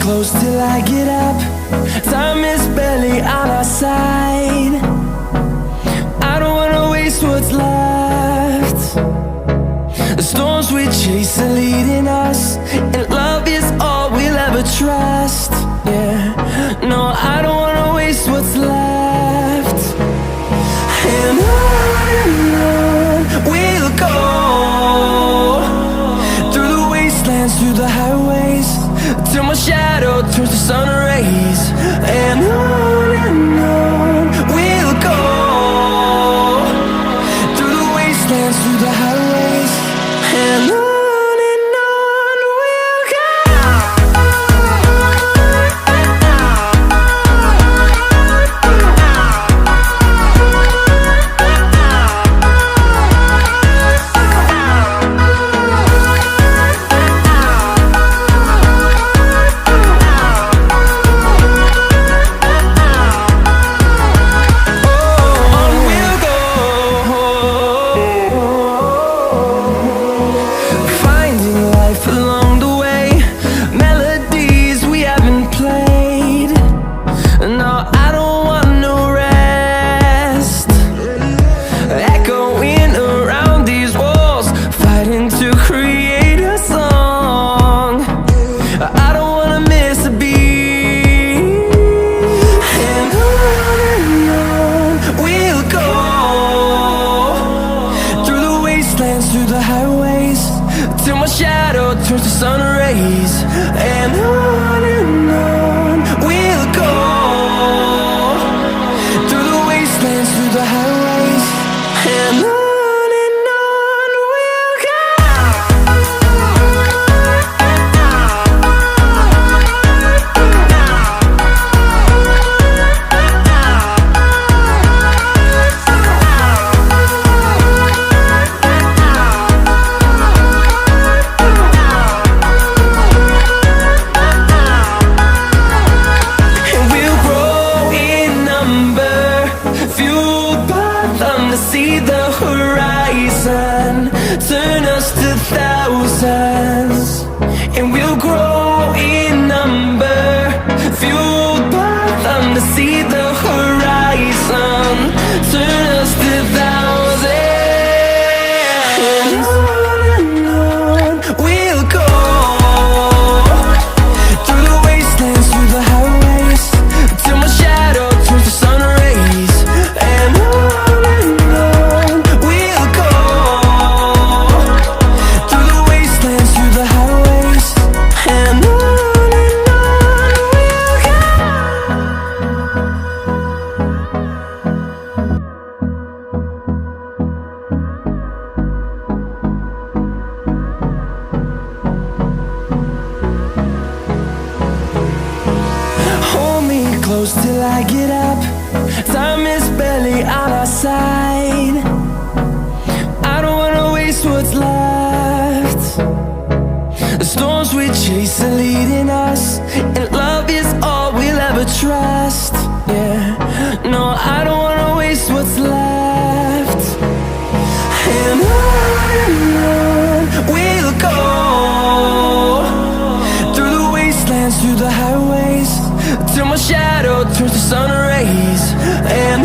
close till I get up. Time is barely on our side. I don't wanna waste what's left. The storms we chase are leading us, and love is all we'll ever trust. Yeah, no, I don't wanna waste what's left. And on we'll go, through the wastelands, through the highways, till my shadow turns to sun rays. And on we'll go, through the wastelands, through the highways, and on we'll go. Through the highways, till my shadow turns to sun rays. And on we'll go, through the wastelands, through the highways, and on we'll go. See the horizon turn us to thousands, and we'll grow in number, fueled by them to see the horizon turn us to thousands. And on we'll go, through the wastelands, through the highways, till my shadow turns to sun rays. And close till I get up. Time is barely on our side. I don't wanna waste what's left. The storms we chase are leading us, and love is all we'll ever trust. Yeah, no, I don't wanna waste what's left. And on we'll go, through the wastelands, through the highways, till my shadow turns to sun rays. And